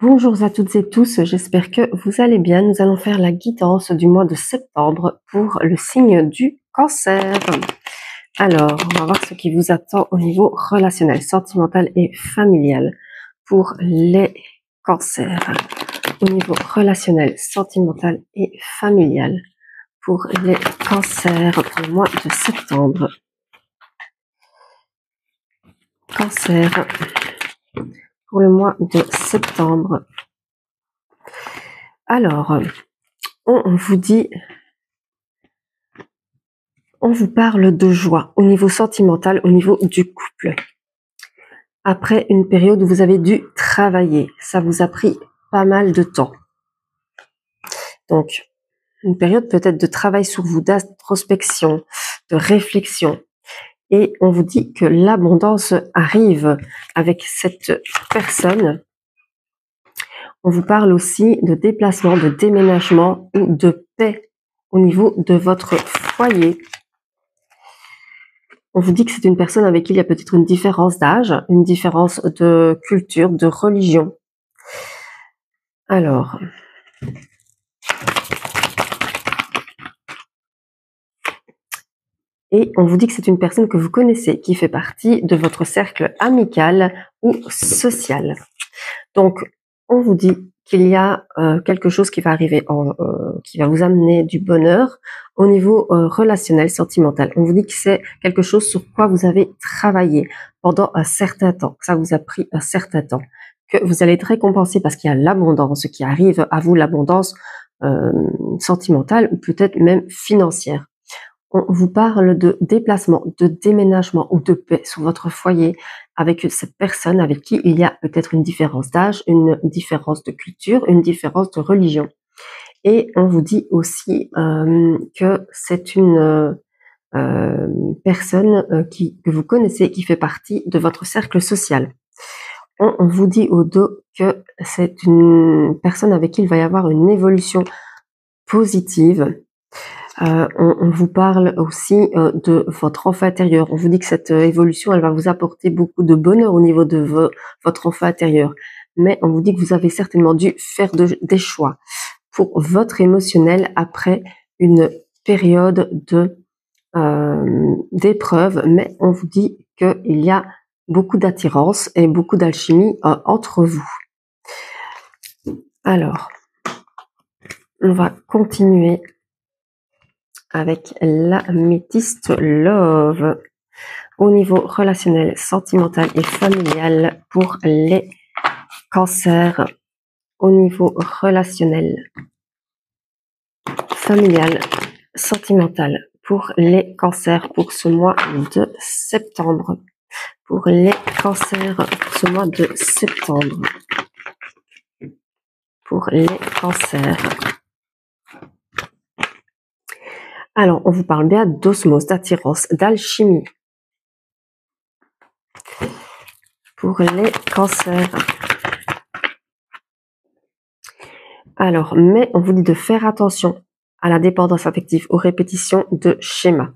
Bonjour à toutes et tous, j'espère que vous allez bien. Nous allons faire la guidance du mois de septembre pour le signe du Cancer. Alors, on va voir ce qui vous attend au niveau relationnel, sentimental et familial pour les cancers. Au niveau relationnel, sentimental et familial pour les cancers pour le mois de septembre. Cancer pour le mois de septembre. Alors, on vous parle de joie au niveau sentimental, au niveau du couple. Après une période où vous avez dû travailler, ça vous a pris pas mal de temps. Donc, une période peut-être de travail sur vous, d'introspection, de réflexion. Et on vous dit que l'abondance arrive avec cette personne. On vous parle aussi de déplacement, de déménagement ou de paix au niveau de votre foyer. On vous dit que c'est une personne avec qui il y a peut-être une différence d'âge, une différence de culture, de religion. Alors, et on vous dit que c'est une personne que vous connaissez, qui fait partie de votre cercle amical ou social. Donc, on vous dit qu'il y a quelque chose qui va arriver, qui va vous amener du bonheur au niveau relationnel, sentimental. On vous dit que c'est quelque chose sur quoi vous avez travaillé pendant un certain temps, que ça vous a pris un certain temps, que vous allez être récompensé parce qu'il y a l'abondance qui arrive à vous, l'abondance sentimentale ou peut-être même financière. On vous parle de déplacement, de déménagement ou de paix sur votre foyer avec cette personne avec qui il y a peut-être une différence d'âge, une différence de culture, une différence de religion. Et on vous dit aussi que c'est une personne que vous connaissez, qui fait partie de votre cercle social. On vous dit au dos que c'est une personne avec qui il va y avoir une évolution positive. On vous parle aussi de votre enfant intérieur. On vous dit que cette évolution, elle va vous apporter beaucoup de bonheur au niveau de votre enfant intérieur. Mais on vous dit que vous avez certainement dû faire des choix pour votre émotionnel après une période d'épreuve. Mais on vous dit qu'il y a beaucoup d'attirance et beaucoup d'alchimie entre vous. Alors, on va continuer avec l'améthyste love au niveau relationnel, sentimental et familial pour les cancers. Au niveau relationnel, familial, sentimental pour les cancers pour ce mois de septembre. Pour les cancers pour ce mois de septembre. Pour les cancers. Alors, on vous parle bien d'osmose, d'attirance, d'alchimie. Pour les cancers. Alors, mais on vous dit de faire attention à la dépendance affective, aux répétitions de schémas.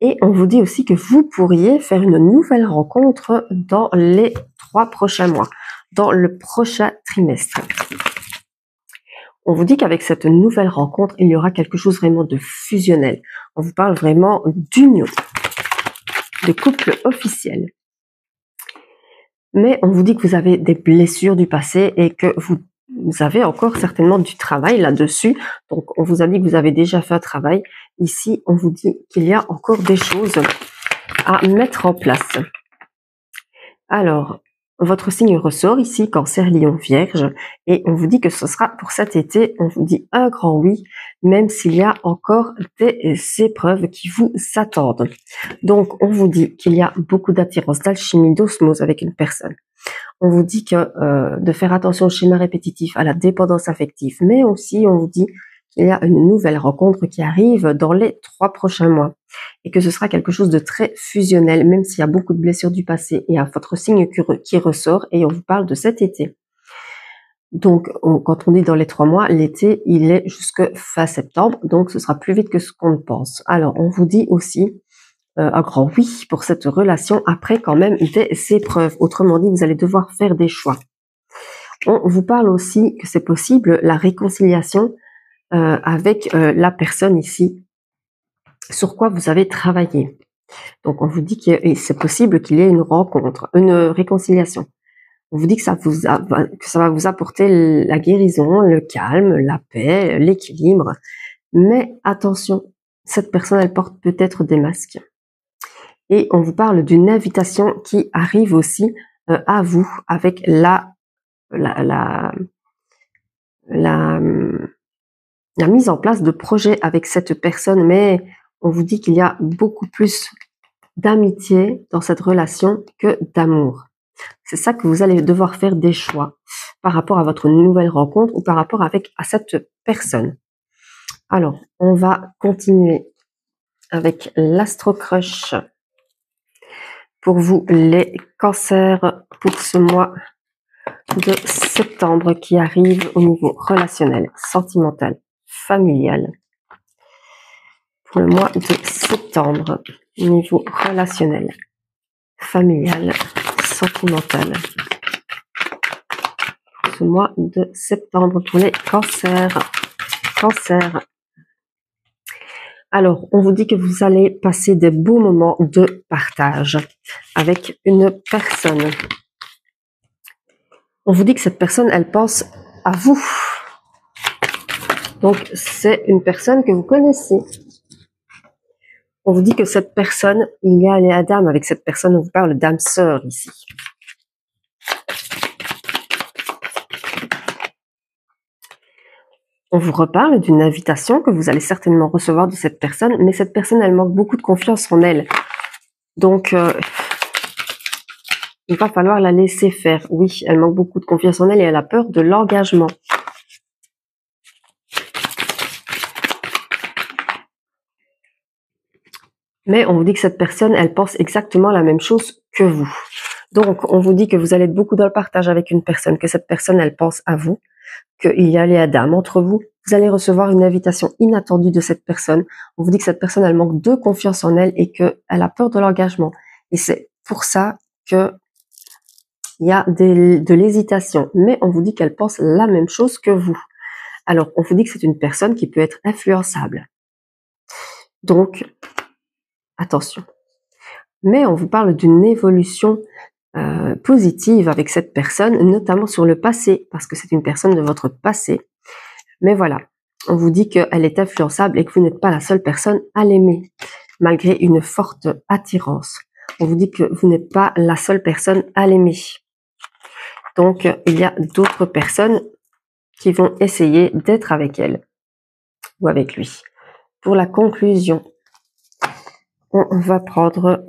Et on vous dit aussi que vous pourriez faire une nouvelle rencontre dans les 3 prochains mois, dans le prochain trimestre. On vous dit qu'avec cette nouvelle rencontre, il y aura quelque chose vraiment de fusionnel. On vous parle vraiment d'union, de couple officiel. Mais on vous dit que vous avez des blessures du passé et que vous avez encore certainement du travail là-dessus. Donc, on vous a dit que vous avez déjà fait un travail. Ici, on vous dit qu'il y a encore des choses à mettre en place. Alors, votre signe ressort ici, Cancer, Lion, Vierge, et on vous dit que ce sera pour cet été, on vous dit un grand oui, même s'il y a encore des épreuves qui vous attendent. Donc, on vous dit qu'il y a beaucoup d'attirance, d'alchimie, d'osmose avec une personne. On vous dit que de faire attention au schéma répétitif, à la dépendance affective, mais aussi on vous dit qu'il y a une nouvelle rencontre qui arrive dans les 3 prochains mois et que ce sera quelque chose de très fusionnel, même s'il y a beaucoup de blessures du passé. Il y a votre signe qui ressort et on vous parle de cet été. Donc, quand on dit dans les 3 mois, l'été, il est jusque fin septembre, donc ce sera plus vite que ce qu'on ne pense. Alors, on vous dit aussi un grand oui pour cette relation après quand même des épreuves. Autrement dit, vous allez devoir faire des choix. On vous parle aussi que c'est possible la réconciliation avec la personne ici, sur quoi vous avez travaillé. Donc on vous dit que c'est possible qu'il y ait une rencontre, une réconciliation. On vous dit que ça va vous apporter la guérison, le calme, la paix, l'équilibre. Mais attention, cette personne, elle porte peut-être des masques. Et on vous parle d'une invitation qui arrive aussi à vous avec la mise en place de projets avec cette personne. Mais on vous dit qu'il y a beaucoup plus d'amitié dans cette relation que d'amour. C'est ça que vous allez devoir faire des choix par rapport à votre nouvelle rencontre ou par rapport à cette personne. Alors, on va continuer avec l'Astro Crush. Pour vous, les cancers, pour ce mois de septembre qui arrive au niveau relationnel, sentimental, familial. Pour le mois de septembre, au niveau relationnel, familial, sentimental. Ce mois de septembre pour les cancers. Alors, on vous dit que vous allez passer des beaux moments de partage avec une personne. On vous dit que cette personne, elle pense à vous. Donc, c'est une personne que vous connaissez. On vous dit que cette personne, il y a les dames avec cette personne, on vous parle d'âme sœur ici. On vous reparle d'une invitation que vous allez certainement recevoir de cette personne, mais cette personne, elle manque beaucoup de confiance en elle. Donc, il va falloir la laisser faire. Oui, elle manque beaucoup de confiance en elle et elle a peur de l'engagement. Mais on vous dit que cette personne, elle pense exactement la même chose que vous. Donc, on vous dit que vous allez être beaucoup dans le partage avec une personne, que cette personne, elle pense à vous, qu'il y a les dames entre vous. Vous allez recevoir une invitation inattendue de cette personne. On vous dit que cette personne, elle manque de confiance en elle et qu'elle a peur de l'engagement. Et c'est pour ça que il y a de l'hésitation. Mais on vous dit qu'elle pense la même chose que vous. Alors, on vous dit que c'est une personne qui peut être influençable. Donc, attention. Mais on vous parle d'une évolution positive avec cette personne, notamment sur le passé, parce que c'est une personne de votre passé. Mais voilà, on vous dit qu'elle est influençable et que vous n'êtes pas la seule personne à l'aimer, malgré une forte attirance. On vous dit que vous n'êtes pas la seule personne à l'aimer. Donc, il y a d'autres personnes qui vont essayer d'être avec elle ou avec lui. Pour la conclusion, on va prendre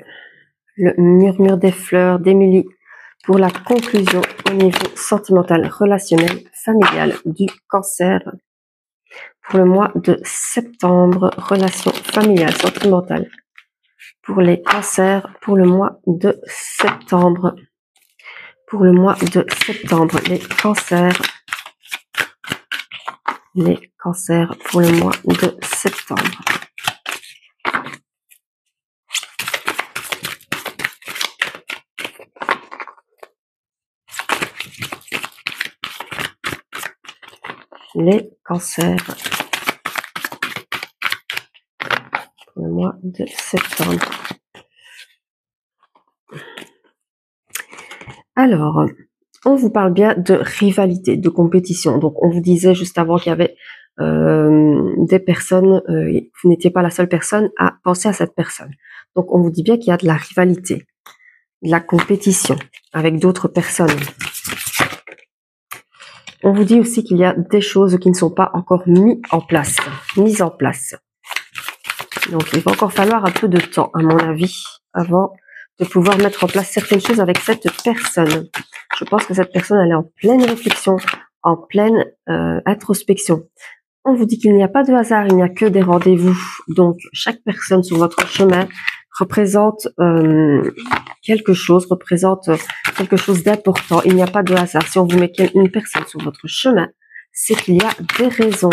le murmure des fleurs d'Émilie pour la conclusion au niveau sentimental, relationnel, familial du cancer. Pour le mois de septembre, relation familiale, sentimentale. Pour les cancers, pour le mois de septembre. Pour le mois de septembre, les cancers. Les cancers pour le mois de septembre. Les cancers pour le mois de septembre. Alors, on vous parle bien de rivalité, de compétition. Donc, on vous disait juste avant qu'il y avait des personnes, vous n'étiez pas la seule personne à penser à cette personne. Donc, on vous dit bien qu'il y a de la rivalité, de la compétition avec d'autres personnes. On vous dit aussi qu'il y a des choses qui ne sont pas encore mises en place. Donc, il va encore falloir un peu de temps, à mon avis, avant de pouvoir mettre en place certaines choses avec cette personne. Je pense que cette personne, elle est en pleine réflexion, en pleine introspection. On vous dit qu'il n'y a pas de hasard, il n'y a que des rendez-vous. Donc, chaque personne sur votre chemin représente quelque chose d'important. Il n'y a pas de hasard. Si on vous met une personne sur votre chemin, c'est qu'il y a des raisons.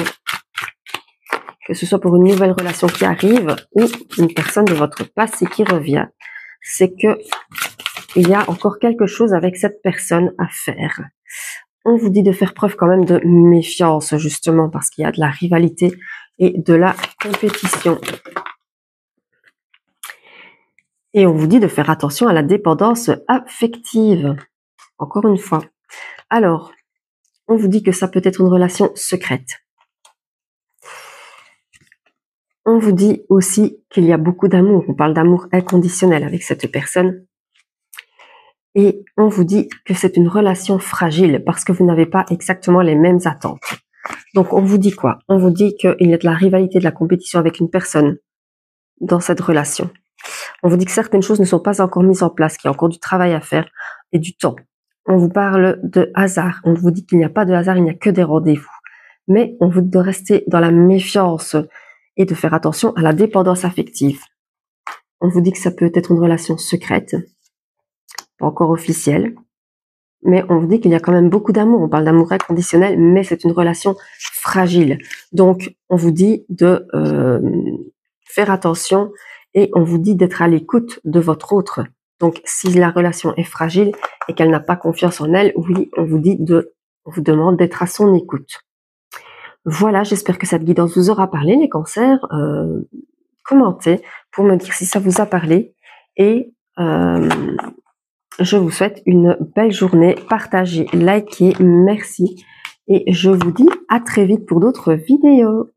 Que ce soit pour une nouvelle relation qui arrive ou une personne de votre passé qui revient. C'est que il y a encore quelque chose avec cette personne à faire. on vous dit de faire preuve quand même de méfiance, justement, parce qu'il y a de la rivalité et de la compétition. Et on vous dit de faire attention à la dépendance affective. Encore une fois. Alors, on vous dit que ça peut être une relation secrète. On vous dit aussi qu'il y a beaucoup d'amour. On parle d'amour inconditionnel avec cette personne. Et on vous dit que c'est une relation fragile parce que vous n'avez pas exactement les mêmes attentes. Donc, on vous dit quoi? On vous dit qu'il y a de la rivalité, de la compétition avec une personne dans cette relation. On vous dit que certaines choses ne sont pas encore mises en place, qu'il y a encore du travail à faire et du temps. On vous parle de hasard. On vous dit qu'il n'y a pas de hasard, il n'y a que des rendez-vous. Mais on vous dit de rester dans la méfiance et de faire attention à la dépendance affective. On vous dit que ça peut être une relation secrète, pas encore officielle, mais on vous dit qu'il y a quand même beaucoup d'amour. On parle d'amour inconditionnel, mais c'est une relation fragile. Donc, on vous dit de faire attention et on vous dit d'être à l'écoute de votre autre. Donc, si la relation est fragile et qu'elle n'a pas confiance en elle, oui, on vous demande d'être à son écoute. Voilà, j'espère que cette guidance vous aura parlé, les cancers. Commentez pour me dire si ça vous a parlé et je vous souhaite une belle journée. Partagez, likez, merci et je vous dis à très vite pour d'autres vidéos.